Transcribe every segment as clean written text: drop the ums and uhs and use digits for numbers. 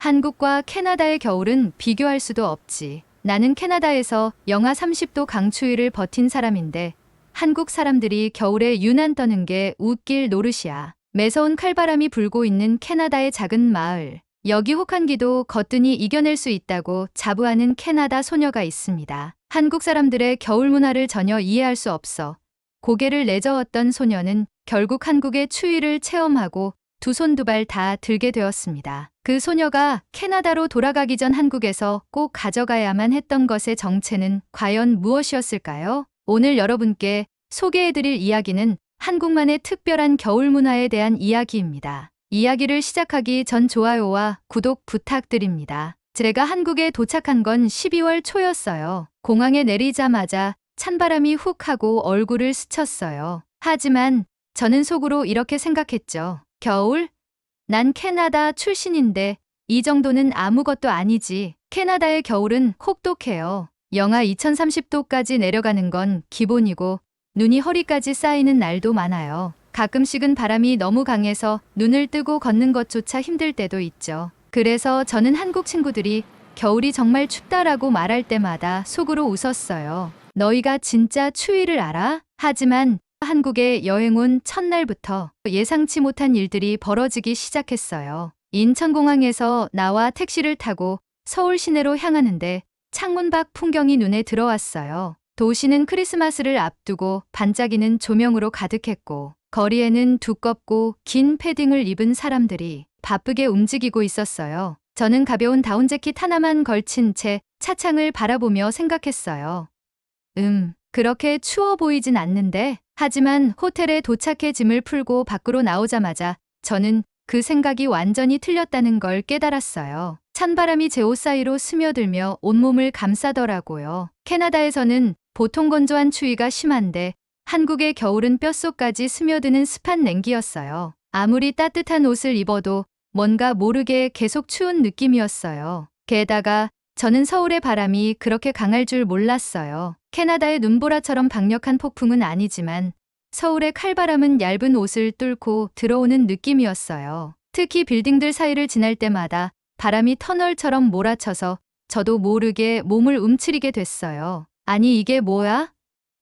한국과 캐나다의 겨울은 비교할 수도 없지. 나는 캐나다에서 영하 30도 강추위를 버틴 사람인데 한국 사람들이 겨울에 유난 떠는 게 웃길 노릇이야. 매서운 칼바람이 불고 있는 캐나다의 작은 마을. 여기 혹한기도 거뜬히 이겨낼 수 있다고 자부하는 캐나다 소녀가 있습니다. 한국 사람들의 겨울 문화를 전혀 이해할 수 없어 고개를 내저었던 소녀는 결국 한국의 추위를 체험하고 두 손 두 발 다 들게 되었습니다. 그 소녀가 캐나다로 돌아가기 전 한국에서 꼭 가져가야만 했던 것의 정체는 과연 무엇이었을까요? 오늘 여러분께 소개해드릴 이야기는 한국만의 특별한 겨울 문화에 대한 이야기입니다. 이야기를 시작하기 전 좋아요와 구독 부탁드립니다. 제가 한국에 도착한 건 12월 초였어요. 공항에 내리자마자 찬바람이 훅 하고 얼굴을 스쳤어요. 하지만 저는 속으로 이렇게 생각했죠. 겨울? 난 캐나다 출신인데 이 정도는 아무것도 아니지. 캐나다의 겨울은 혹독해요. 영하 2030도까지 내려가는 건 기본이고 눈이 허리까지 쌓이는 날도 많아요. 가끔씩은 바람이 너무 강해서 눈을 뜨고 걷는 것조차 힘들 때도 있죠. 그래서 저는 한국 친구들이 겨울이 정말 춥다라고 말할 때마다 속으로 웃었어요. 너희가 진짜 추위를 알아? 하지만 한국에 여행 온 첫날부터 예상치 못한 일들이 벌어지기 시작했어요. 인천공항에서 나와 택시를 타고 서울 시내로 향하는데 창문 밖 풍경이 눈에 들어왔어요. 도시는 크리스마스를 앞두고 반짝이는 조명으로 가득했고 거리에는 두껍고 긴 패딩을 입은 사람들이 바쁘게 움직이고 있었어요. 저는 가벼운 다운재킷 하나만 걸친 채 차창을 바라보며 생각했어요. 그렇게 추워 보이진 않는데. 하지만 호텔에 도착해 짐을 풀고 밖으로 나오자마자 저는 그 생각이 완전히 틀렸다는 걸 깨달았어요. 찬바람이 제 옷 사이로 스며들며 온몸을 감싸더라고요. 캐나다에서는 보통 건조한 추위가 심한데 한국의 겨울은 뼛속까지 스며드는 습한 냉기였어요. 아무리 따뜻한 옷을 입어도 뭔가 모르게 계속 추운 느낌이었어요. 게다가 저는 서울의 바람이 그렇게 강할 줄 몰랐어요. 캐나다의 눈보라처럼 강력한 폭풍은 아니지만 서울의 칼바람은 얇은 옷을 뚫고 들어오는 느낌이었어요. 특히 빌딩들 사이를 지날 때마다 바람이 터널처럼 몰아쳐서 저도 모르게 몸을 움츠리게 됐어요. 아니 이게 뭐야?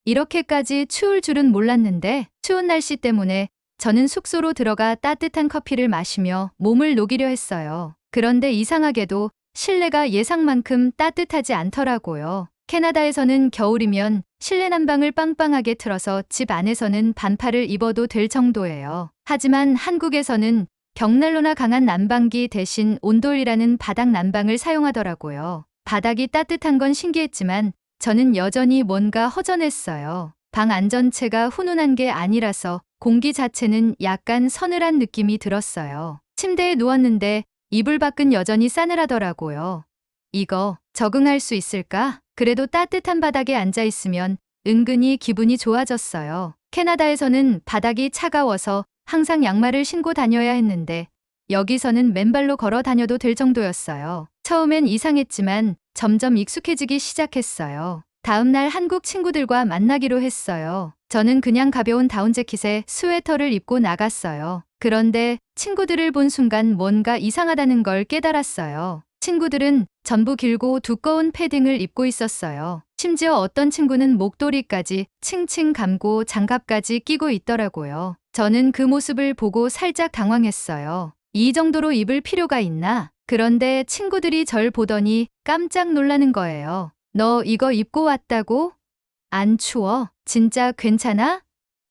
이렇게까지 추울 줄은 몰랐는데 추운 날씨 때문에 저는 숙소로 들어가 따뜻한 커피를 마시며 몸을 녹이려 했어요. 그런데 이상하게도 실내가 예상만큼 따뜻하지 않더라고요. 캐나다에서는 겨울이면 실내 난방을 빵빵하게 틀어서 집 안에서는 반팔을 입어도 될 정도예요. 하지만 한국에서는 벽난로나 강한 난방기 대신 온돌이라는 바닥 난방을 사용하더라고요. 바닥이 따뜻한 건 신기했지만 저는 여전히 뭔가 허전했어요. 방 안전체가 훈훈한 게 아니라서 공기 자체는 약간 서늘한 느낌이 들었어요. 침대에 누웠는데 이불 밖은 여전히 싸늘하더라고요. 이거 적응할 수 있을까? 그래도 따뜻한 바닥에 앉아있으면 은근히 기분이 좋아졌어요. 캐나다에서는 바닥이 차가워서 항상 양말을 신고 다녀야 했는데 여기서는 맨발로 걸어 다녀도 될 정도였어요. 처음엔 이상했지만 점점 익숙해지기 시작했어요. 다음 날 한국 친구들과 만나기로 했어요. 저는 그냥 가벼운 다운재킷에 스웨터를 입고 나갔어요. 그런데 친구들을 본 순간 뭔가 이상하다는 걸 깨달았어요. 친구들은 전부 길고 두꺼운 패딩을 입고 있었어요. 심지어 어떤 친구는 목도리까지 칭칭 감고 장갑까지 끼고 있더라고요. 저는 그 모습을 보고 살짝 당황했어요. 이 정도로 입을 필요가 있나? 그런데 친구들이 절 보더니 깜짝 놀라는 거예요. 너 이거 입고 왔다고? 안 추워? 진짜 괜찮아?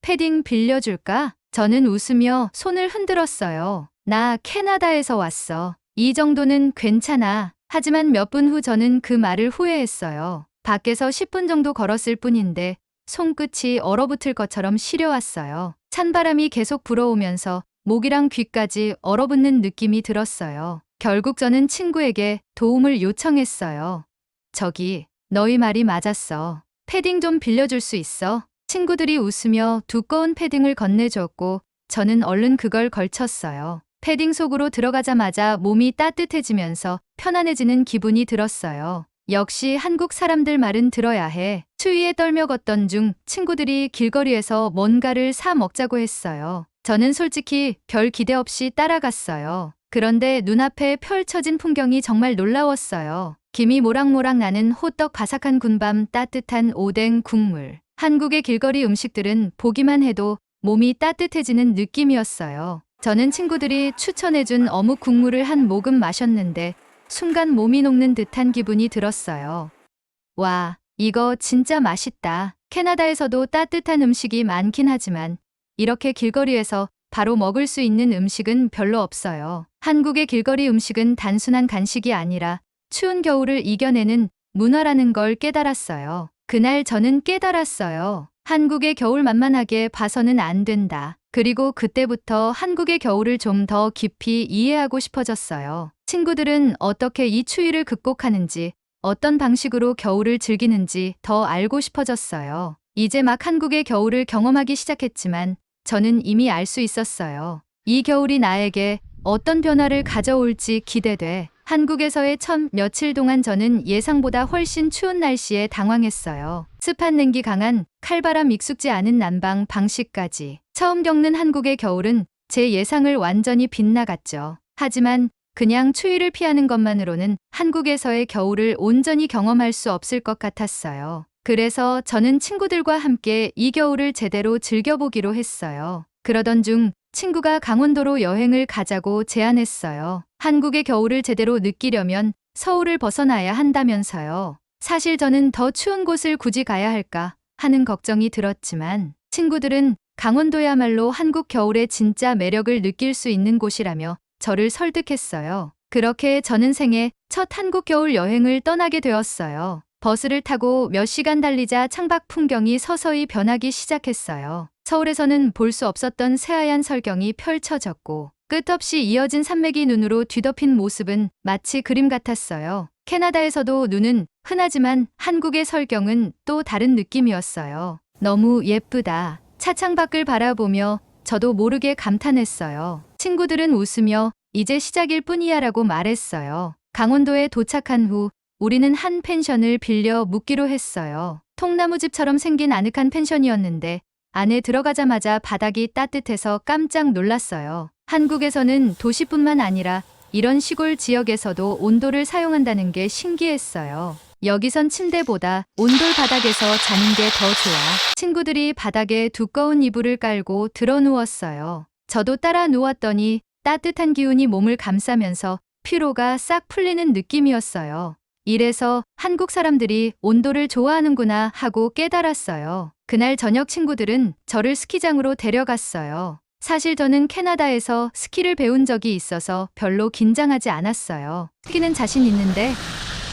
패딩 빌려줄까? 저는 웃으며 손을 흔들었어요. 나 캐나다에서 왔어. 이 정도는 괜찮아. 하지만 몇 분 후 저는 그 말을 후회했어요. 밖에서 10분 정도 걸었을 뿐인데 손끝이 얼어붙을 것처럼 시려왔어요. 찬바람이 계속 불어오면서 목이랑 귀까지 얼어붙는 느낌이 들었어요. 결국 저는 친구에게 도움을 요청했어요. 저기, 너희 말이 맞았어. 패딩 좀 빌려줄 수 있어? 친구들이 웃으며 두꺼운 패딩을 건네줬고 저는 얼른 그걸 걸쳤어요. 패딩 속으로 들어가자마자 몸이 따뜻해지면서 편안해지는 기분이 들었어요. 역시 한국 사람들 말은 들어야 해. 추위에 떨며 걷던 중 친구들이 길거리에서 뭔가를 사 먹자고 했어요. 저는 솔직히 별 기대 없이 따라갔어요. 그런데 눈앞에 펼쳐진 풍경이 정말 놀라웠어요. 김이 모락모락 나는 호떡, 바삭한 군밤, 따뜻한 오뎅, 국물. 한국의 길거리 음식들은 보기만 해도 몸이 따뜻해지는 느낌이었어요. 저는 친구들이 추천해준 어묵 국물을 한 모금 마셨는데 순간 몸이 녹는 듯한 기분이 들었어요. 와, 이거 진짜 맛있다. 캐나다에서도 따뜻한 음식이 많긴 하지만 이렇게 길거리에서 바로 먹을 수 있는 음식은 별로 없어요. 한국의 길거리 음식은 단순한 간식이 아니라 추운 겨울을 이겨내는 문화라는 걸 깨달았어요. 그날 저는 깨달았어요. 한국의 겨울 만만하게 봐서는 안 된다. 그리고 그때부터 한국의 겨울을 좀 더 깊이 이해하고 싶어졌어요. 친구들은 어떻게 이 추위를 극복하는지, 어떤 방식으로 겨울을 즐기는지 더 알고 싶어졌어요. 이제 막 한국의 겨울을 경험하기 시작했지만 저는 이미 알 수 있었어요. 이 겨울이 나에게 어떤 변화를 가져올지 기대돼. 한국에서의 첫 며칠 동안 저는 예상보다 훨씬 추운 날씨에 당황했어요. 습한 냉기 강한 칼바람 익숙지 않은 난방 방식까지. 처음 겪는 한국의 겨울은 제 예상을 완전히 빗나갔죠. 하지만 그냥 추위를 피하는 것만으로는 한국에서의 겨울을 온전히 경험할 수 없을 것 같았어요. 그래서 저는 친구들과 함께 이 겨울을 제대로 즐겨보기로 했어요. 그러던 중 친구가 강원도로 여행을 가자고 제안했어요. 한국의 겨울을 제대로 느끼려면 서울을 벗어나야 한다면서요. 사실 저는 더 추운 곳을 굳이 가야 할까 하는 걱정이 들었지만 친구들은 강원도야말로 한국 겨울의 진짜 매력을 느낄 수 있는 곳이라며 저를 설득했어요. 그렇게 저는 생애 첫 한국 겨울 여행을 떠나게 되었어요. 버스를 타고 몇 시간 달리자 창밖 풍경이 서서히 변하기 시작했어요. 서울에서는 볼 수 없었던 새하얀 설경이 펼쳐졌고 끝없이 이어진 산맥이 눈으로 뒤덮인 모습은 마치 그림 같았어요. 캐나다에서도 눈은 흔하지만 한국의 설경은 또 다른 느낌이었어요. 너무 예쁘다. 차창 밖을 바라보며 저도 모르게 감탄했어요. 친구들은 웃으며 이제 시작일 뿐이야 라고 말했어요. 강원도에 도착한 후 우리는 한 펜션을 빌려 묵기로 했어요. 통나무집처럼 생긴 아늑한 펜션이었는데 안에 들어가자마자 바닥이 따뜻해서 깜짝 놀랐어요. 한국에서는 도시뿐만 아니라 이런 시골 지역에서도 온돌을 사용한다는 게 신기했어요. 여기선 침대보다 온돌 바닥에서 자는 게 더 좋아. 친구들이 바닥에 두꺼운 이불을 깔고 들어 누웠어요. 저도 따라 누웠더니 따뜻한 기운이 몸을 감싸면서 피로가 싹 풀리는 느낌이었어요. 이래서 한국 사람들이 온돌을 좋아하는구나 하고 깨달았어요. 그날 저녁 친구들은 저를 스키장으로 데려갔어요. 사실 저는 캐나다에서 스키를 배운 적이 있어서 별로 긴장하지 않았어요. 스키는 자신 있는데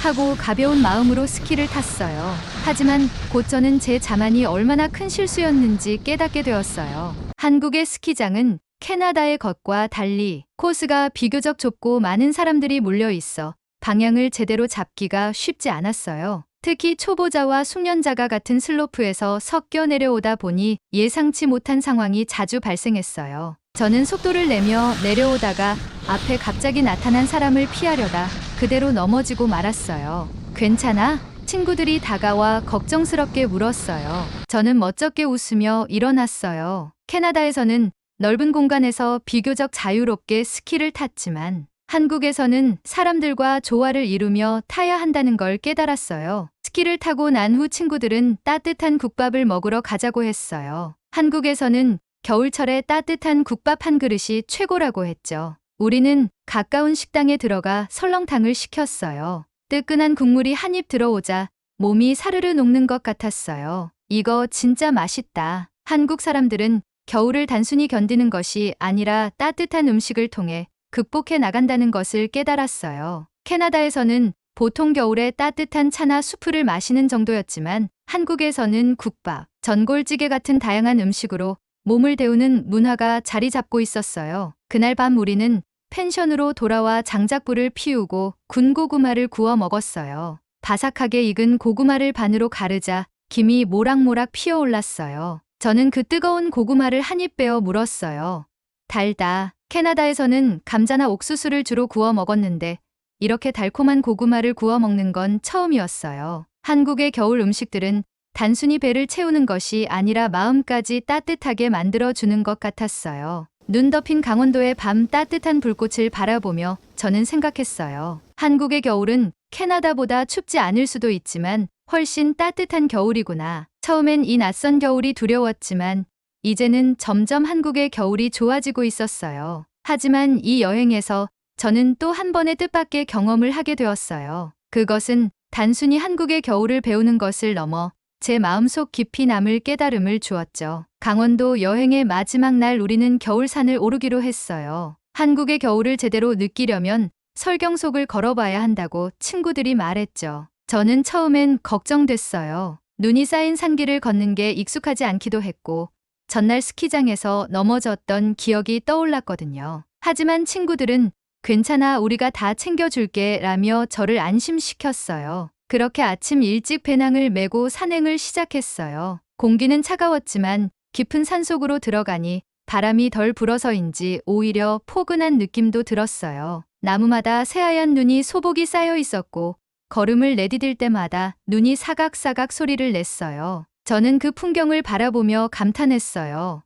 하고 가벼운 마음으로 스키를 탔어요. 하지만 곧 저는 제 자만이 얼마나 큰 실수였는지 깨닫게 되었어요. 한국의 스키장은 캐나다의 것과 달리 코스가 비교적 좁고 많은 사람들이 몰려 있어 방향을 제대로 잡기가 쉽지 않았어요. 특히 초보자와 숙련자가 같은 슬로프에서 섞여 내려오다 보니 예상치 못한 상황이 자주 발생했어요. 저는 속도를 내며 내려오다가 앞에 갑자기 나타난 사람을 피하려다 그대로 넘어지고 말았어요. 괜찮아? 친구들이 다가와 걱정스럽게 물었어요. 저는 멋쩍게 웃으며 일어났어요. 캐나다에서는 넓은 공간에서 비교적 자유롭게 스키를 탔지만 한국에서는 사람들과 조화를 이루며 타야 한다는 걸 깨달았어요. 스키를 타고 난 후 친구들은 따뜻한 국밥을 먹으러 가자고 했어요. 한국에서는 겨울철에 따뜻한 국밥 한 그릇이 최고라고 했죠. 우리는 가까운 식당에 들어가 설렁탕을 시켰어요. 뜨끈한 국물이 한 입 들어오자 몸이 사르르 녹는 것 같았어요. 이거 진짜 맛있다. 한국 사람들은 겨울을 단순히 견디는 것이 아니라 따뜻한 음식을 통해 극복해 나간다는 것을 깨달았어요. 캐나다에서는 보통 겨울에 따뜻한 차나 수프를 마시는 정도였지만 한국에서는 국밥, 전골찌개 같은 다양한 음식으로 몸을 데우는 문화가 자리 잡고 있었어요. 그날 밤 우리는 펜션으로 돌아와 장작불을 피우고 군고구마를 구워 먹었어요. 바삭하게 익은 고구마를 반으로 가르자 김이 모락모락 피어올랐어요. 저는 그 뜨거운 고구마를 한 입 베어 물었어요. 달다. 캐나다에서는 감자나 옥수수를 주로 구워 먹었는데 이렇게 달콤한 고구마를 구워 먹는 건 처음이었어요. 한국의 겨울 음식들은 단순히 배를 채우는 것이 아니라 마음까지 따뜻하게 만들어주는 것 같았어요. 눈 덮인 강원도의 밤 따뜻한 불꽃을 바라보며 저는 생각했어요. 한국의 겨울은 캐나다보다 춥지 않을 수도 있지만 훨씬 따뜻한 겨울이구나. 처음엔 이 낯선 겨울이 두려웠지만 이제는 점점 한국의 겨울이 좋아지고 있었어요. 하지만 이 여행에서 저는 또 한 번의 뜻밖의 경험을 하게 되었어요. 그것은 단순히 한국의 겨울을 배우는 것을 넘어 제 마음속 깊이 남을 깨달음을 주었죠. 강원도 여행의 마지막 날 우리는 겨울산을 오르기로 했어요. 한국의 겨울을 제대로 느끼려면 설경속을 걸어봐야 한다고 친구들이 말했죠. 저는 처음엔 걱정됐어요. 눈이 쌓인 산길을 걷는 게 익숙하지 않기도 했고 전날 스키장에서 넘어졌던 기억이 떠올랐거든요. 하지만 친구들은 괜찮아, 우리가 다 챙겨줄게 라며 저를 안심시켰어요. 그렇게 아침 일찍 배낭을 메고 산행을 시작했어요. 공기는 차가웠지만 깊은 산속으로 들어가니 바람이 덜 불어서인지 오히려 포근한 느낌도 들었어요. 나무마다 새하얀 눈이 소복이 쌓여 있었고 걸음을 내디딜 때마다 눈이 사각사각 소리를 냈어요. 저는 그 풍경을 바라보며 감탄했어요.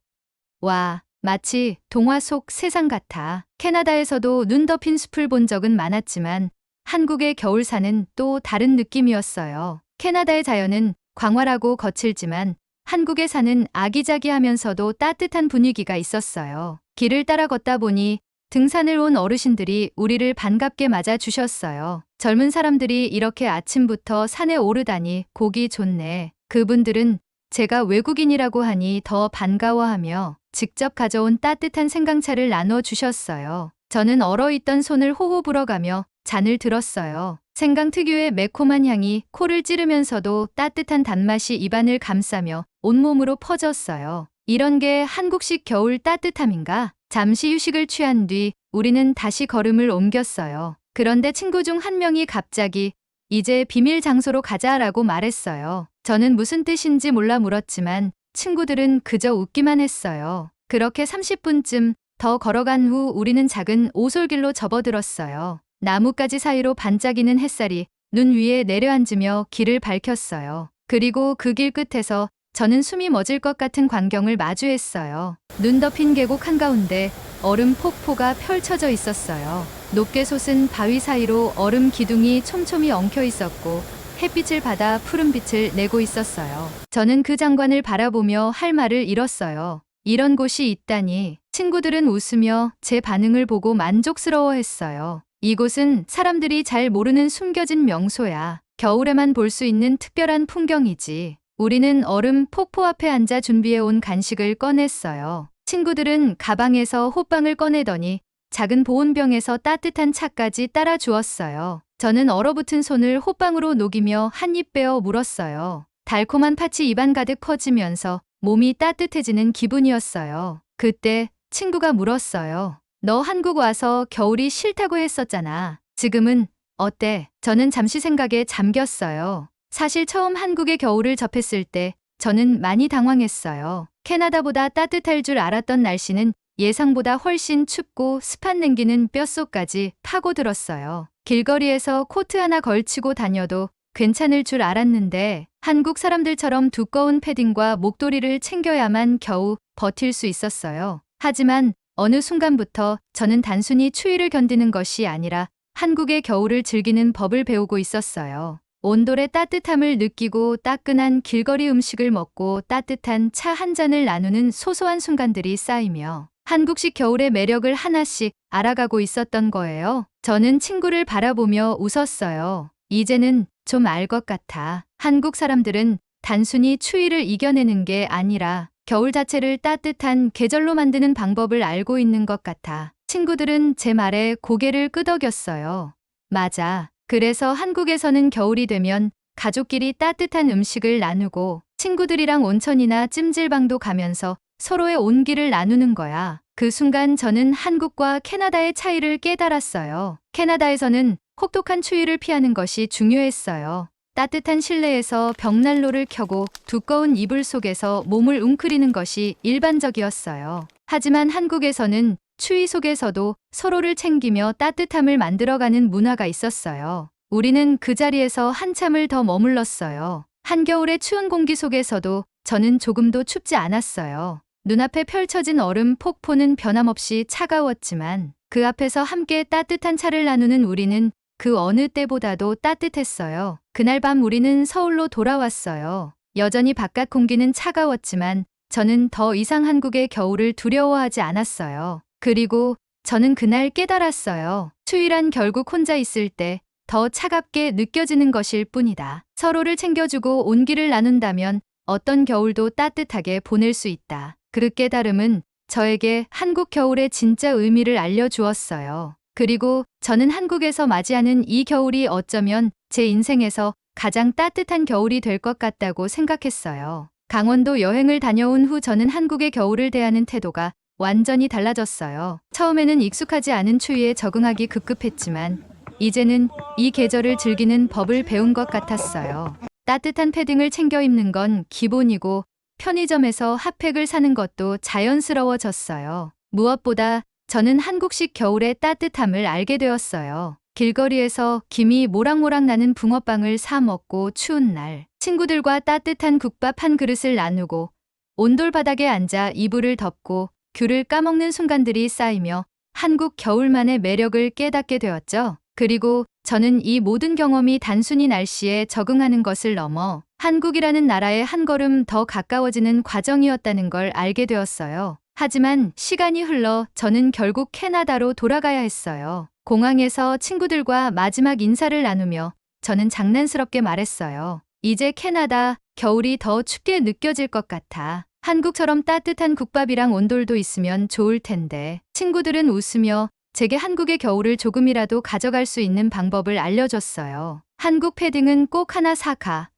와, 마치 동화 속 세상 같아. 캐나다에서도 눈 덮인 숲을 본 적은 많았지만 한국의 겨울산은 또 다른 느낌이었어요. 캐나다의 자연은 광활하고 거칠지만 한국의 산은 아기자기하면서도 따뜻한 분위기가 있었어요. 길을 따라 걷다 보니 등산을 온 어르신들이 우리를 반갑게 맞아주셨어요. 젊은 사람들이 이렇게 아침부터 산에 오르다니 보기 좋네. 그분들은 제가 외국인이라고 하니 더 반가워하며 직접 가져온 따뜻한 생강차를 나눠주셨어요. 저는 얼어있던 손을 호호 불어가며 잔을 들었어요. 생강 특유의 매콤한 향이 코를 찌르면서도 따뜻한 단맛이 입안을 감싸며 온몸으로 퍼졌어요. 이런 게 한국식 겨울 따뜻함인가? 잠시 휴식을 취한 뒤 우리는 다시 걸음을 옮겼어요. 그런데 친구 중 한 명이 갑자기 이제 비밀 장소로 가자라고 말했어요. 저는 무슨 뜻인지 몰라 물었지만 친구들은 그저 웃기만 했어요. 그렇게 30분쯤 더 걸어간 후 우리는 작은 오솔길로 접어들었어요. 나뭇가지 사이로 반짝이는 햇살이 눈 위에 내려앉으며 길을 밝혔어요. 그리고 그 길 끝에서 저는 숨이 멎을 것 같은 광경을 마주했어요. 눈 덮인 계곡 한가운데 얼음 폭포가 펼쳐져 있었어요. 높게 솟은 바위 사이로 얼음 기둥이 촘촘히 엉켜 있었고 햇빛을 받아 푸른빛을 내고 있었어요. 저는 그 장관을 바라보며 할 말을 잃었어요. 이런 곳이 있다니. 친구들은 웃으며 제 반응을 보고 만족스러워했어요. 이곳은 사람들이 잘 모르는 숨겨진 명소야. 겨울에만 볼 수 있는 특별한 풍경이지. 우리는 얼음 폭포 앞에 앉아 준비해온 간식을 꺼냈어요. 친구들은 가방에서 호빵을 꺼내더니 작은 보온병에서 따뜻한 차까지 따라 주었어요. 저는 얼어붙은 손을 호빵으로 녹이며 한 입 베어 물었어요. 달콤한 팥이 입안 가득 퍼지면서 몸이 따뜻해지는 기분이었어요. 그때 친구가 물었어요. 너 한국 와서 겨울이 싫다고 했었잖아. 지금은 어때? 저는 잠시 생각에 잠겼어요. 사실 처음 한국의 겨울을 접했을 때 저는 많이 당황했어요. 캐나다보다 따뜻할 줄 알았던 날씨는 예상보다 훨씬 춥고 습한 냉기는 뼛속까지 파고들었어요. 길거리에서 코트 하나 걸치고 다녀도 괜찮을 줄 알았는데 한국 사람들처럼 두꺼운 패딩과 목도리를 챙겨야만 겨우 버틸 수 있었어요. 하지만 어느 순간부터 저는 단순히 추위를 견디는 것이 아니라 한국의 겨울을 즐기는 법을 배우고 있었어요. 온돌의 따뜻함을 느끼고 따끈한 길거리 음식을 먹고 따뜻한 차 한 잔을 나누는 소소한 순간들이 쌓이며 한국식 겨울의 매력을 하나씩 알아가고 있었던 거예요. 저는 친구를 바라보며 웃었어요. 이제는 좀 알 것 같아. 한국 사람들은 단순히 추위를 이겨내는 게 아니라 겨울 자체를 따뜻한 계절로 만드는 방법을 알고 있는 것 같아. 친구들은 제 말에 고개를 끄덕였어요. 맞아. 그래서 한국에서는 겨울이 되면 가족끼리 따뜻한 음식을 나누고 친구들이랑 온천이나 찜질방도 가면서 서로의 온기를 나누는 거야. 그 순간 저는 한국과 캐나다의 차이를 깨달았어요. 캐나다에서는 혹독한 추위를 피하는 것이 중요했어요. 따뜻한 실내에서 벽난로를 켜고 두꺼운 이불 속에서 몸을 웅크리는 것이 일반적이었어요. 하지만 한국에서는 추위 속에서도 서로를 챙기며 따뜻함을 만들어가는 문화가 있었어요. 우리는 그 자리에서 한참을 더 머물렀어요. 한겨울의 추운 공기 속에서도 저는 조금도 춥지 않았어요. 눈앞에 펼쳐진 얼음 폭포는 변함없이 차가웠지만 그 앞에서 함께 따뜻한 차를 나누는 우리는 그 어느 때보다도 따뜻했어요. 그날 밤 우리는 서울로 돌아왔어요. 여전히 바깥 공기는 차가웠지만 저는 더 이상 한국의 겨울을 두려워하지 않았어요. 그리고 저는 그날 깨달았어요. 추위란 결국 혼자 있을 때 더 차갑게 느껴지는 것일 뿐이다. 서로를 챙겨주고 온기를 나눈다면 어떤 겨울도 따뜻하게 보낼 수 있다. 그 깨달음은 저에게 한국 겨울의 진짜 의미를 알려주었어요. 그리고 저는 한국에서 맞이하는 이 겨울이 어쩌면 제 인생에서 가장 따뜻한 겨울이 될 것 같다고 생각했어요. 강원도 여행을 다녀온 후 저는 한국의 겨울을 대하는 태도가 완전히 달라졌어요. 처음에는 익숙하지 않은 추위에 적응하기 급급했지만 이제는 이 계절을 즐기는 법을 배운 것 같았어요. 따뜻한 패딩을 챙겨 입는 건 기본이고 편의점에서 핫팩을 사는 것도 자연스러워졌어요. 무엇보다 저는 한국식 겨울의 따뜻함을 알게 되었어요. 길거리에서 김이 모락모락 나는 붕어빵을 사 먹고 추운 날, 친구들과 따뜻한 국밥 한 그릇을 나누고 온돌 바닥에 앉아 이불을 덮고 귤을 까먹는 순간들이 쌓이며 한국 겨울만의 매력을 깨닫게 되었죠. 그리고 저는 이 모든 경험이 단순히 날씨에 적응하는 것을 넘어 한국이라는 나라에 한 걸음 더 가까워지는 과정이었다는 걸 알게 되었어요. 하지만 시간이 흘러 저는 결국 캐나다로 돌아가야 했어요. 공항에서 친구들과 마지막 인사를 나누며 저는 장난스럽게 말했어요. 이제 캐나다 겨울이 더 춥게 느껴질 것 같아. 한국처럼 따뜻한 국밥이랑 온돌도 있으면 좋을 텐데. 친구들은 웃으며 제게 한국의 겨울을 조금이라도 가져갈 수 있는 방법을 알려줬어요. 한국 패딩은 꼭 하나 사가.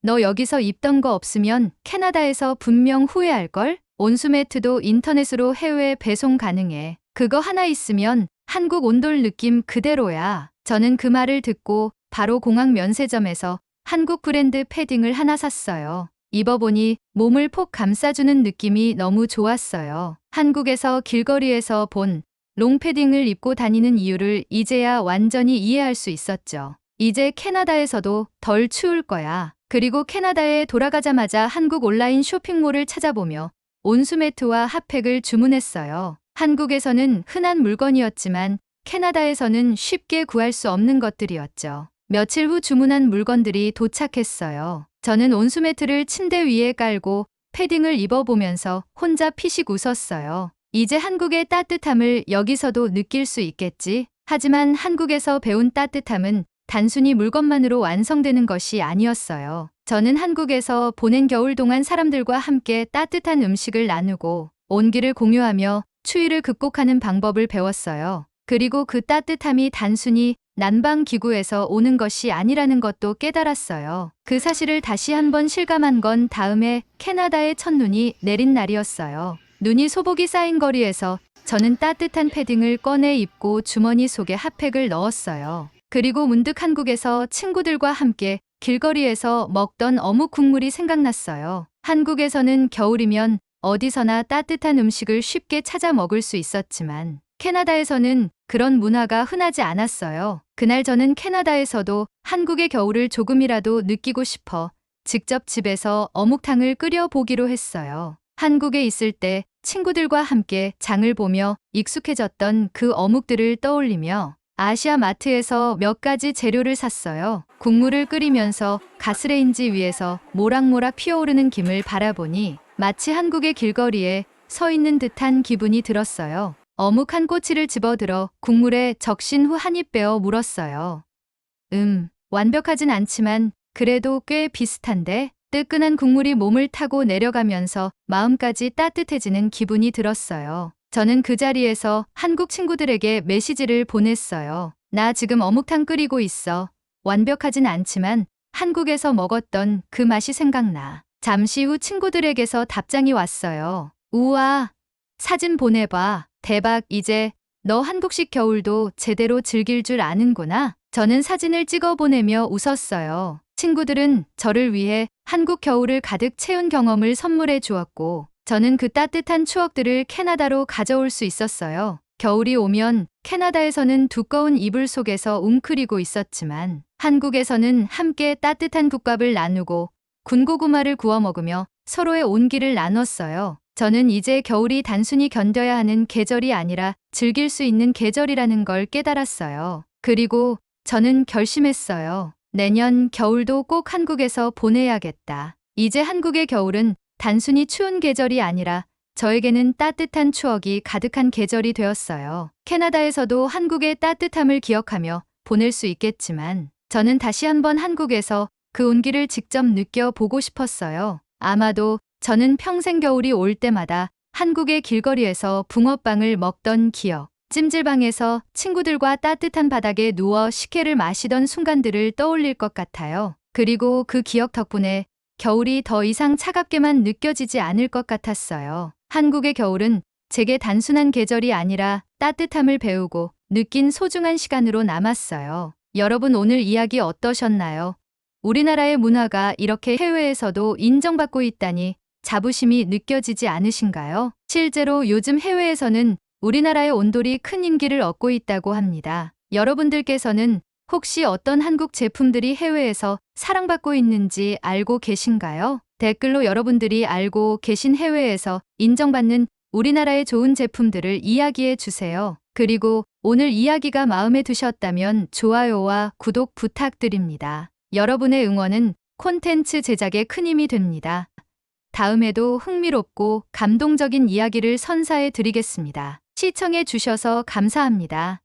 너 여기서 입던 거 없으면 캐나다에서 분명 후회할걸? 온수 매트도 인터넷으로 해외 배송 가능해. 그거 하나 있으면 한국 온돌 느낌 그대로야. 저는 그 말을 듣고 바로 공항 면세점에서 한국 브랜드 패딩을 하나 샀어요. 입어보니 몸을 폭 감싸주는 느낌이 너무 좋았어요. 한국에서 길거리에서 본 롱패딩을 입고 다니는 이유를 이제야 완전히 이해할 수 있었죠. 이제 캐나다에서도 덜 추울 거야. 그리고 캐나다에 돌아가자마자 한국 온라인 쇼핑몰을 찾아보며 온수매트와 핫팩을 주문했어요. 한국에서는 흔한 물건이었지만 캐나다에서는 쉽게 구할 수 없는 것들이었죠. 며칠 후 주문한 물건들이 도착했어요. 저는 온수매트를 침대 위에 깔고 패딩을 입어보면서 혼자 피식 웃었어요. 이제 한국의 따뜻함을 여기서도 느낄 수 있겠지. 하지만 한국에서 배운 따뜻함은 단순히 물건만으로 완성되는 것이 아니었어요. 저는 한국에서 보낸 겨울 동안 사람들과 함께 따뜻한 음식을 나누고 온기를 공유하며 추위를 극복하는 방법을 배웠어요. 그리고 그 따뜻함이 단순히 난방기구에서 오는 것이 아니라는 것도 깨달았어요. 그 사실을 다시 한번 실감한 건 다음에 캐나다의 첫눈이 내린 날이었어요. 눈이 소복이 쌓인 거리에서 저는 따뜻한 패딩을 꺼내 입고 주머니 속에 핫팩을 넣었어요. 그리고 문득 한국에서 친구들과 함께 길거리에서 먹던 어묵 국물이 생각났어요. 한국에서는 겨울이면 어디서나 따뜻한 음식을 쉽게 찾아 먹을 수 있었지만 캐나다에서는 그런 문화가 흔하지 않았어요. 그날 저는 캐나다에서도 한국의 겨울을 조금이라도 느끼고 싶어 직접 집에서 어묵탕을 끓여 보기로 했어요. 한국에 있을 때 친구들과 함께 장을 보며 익숙해졌던 그 어묵들을 떠올리며 아시아 마트에서 몇 가지 재료를 샀어요. 국물을 끓이면서 가스레인지 위에서 모락모락 피어오르는 김을 바라보니 마치 한국의 길거리에 서 있는 듯한 기분이 들었어요. 어묵 한 꼬치를 집어들어 국물에 적신 후 한 입 빼어 물었어요. 완벽하진 않지만 그래도 꽤 비슷한데? 뜨끈한 국물이 몸을 타고 내려가면서 마음까지 따뜻해지는 기분이 들었어요. 저는 그 자리에서 한국 친구들에게 메시지를 보냈어요. 나 지금 어묵탕 끓이고 있어. 완벽하진 않지만 한국에서 먹었던 그 맛이 생각나. 잠시 후 친구들에게서 답장이 왔어요. 우와, 사진 보내봐. 대박, 이제 너 한국식 겨울도 제대로 즐길 줄 아는구나. 저는 사진을 찍어 보내며 웃었어요. 친구들은 저를 위해 한국 겨울을 가득 채운 경험을 선물해 주었고 저는 그 따뜻한 추억들을 캐나다로 가져올 수 있었어요. 겨울이 오면 캐나다에서는 두꺼운 이불 속에서 웅크리고 있었지만 한국에서는 함께 따뜻한 국밥을 나누고 군고구마를 구워 먹으며 서로의 온기를 나눴어요. 저는 이제 겨울이 단순히 견뎌야 하는 계절이 아니라 즐길 수 있는 계절이라는 걸 깨달았어요. 그리고 저는 결심했어요. 내년 겨울도 꼭 한국에서 보내야겠다. 이제 한국의 겨울은 단순히 추운 계절이 아니라 저에게는 따뜻한 추억이 가득한 계절이 되었어요. 캐나다에서도 한국의 따뜻함을 기억하며 보낼 수 있겠지만 저는 다시 한번 한국에서 그 온기를 직접 느껴보고 싶었어요. 아마도 저는 평생 겨울이 올 때마다 한국의 길거리에서 붕어빵을 먹던 기억, 찜질방에서 친구들과 따뜻한 바닥에 누워 식혜를 마시던 순간들을 떠올릴 것 같아요. 그리고 그 기억 덕분에 겨울이 더 이상 차갑게만 느껴지지 않을 것 같았어요. 한국의 겨울은 제게 단순한 계절이 아니라 따뜻함을 배우고 느낀 소중한 시간으로 남았어요. 여러분 오늘 이야기 어떠셨나요? 우리나라의 문화가 이렇게 해외에서도 인정받고 있다니 자부심이 느껴지지 않으신가요? 실제로 요즘 해외에서는 우리나라의 온돌이 큰 인기를 얻고 있다고 합니다. 여러분들께서는 혹시 어떤 한국 제품들이 해외에서 사랑받고 있는지 알고 계신가요? 댓글로 여러분들이 알고 계신 해외에서 인정받는 우리나라의 좋은 제품들을 이야기해 주세요. 그리고 오늘 이야기가 마음에 드셨다면 좋아요와 구독 부탁드립니다. 여러분의 응원은 콘텐츠 제작에 큰 힘이 됩니다. 다음에도 흥미롭고 감동적인 이야기를 선사해 드리겠습니다. 시청해 주셔서 감사합니다.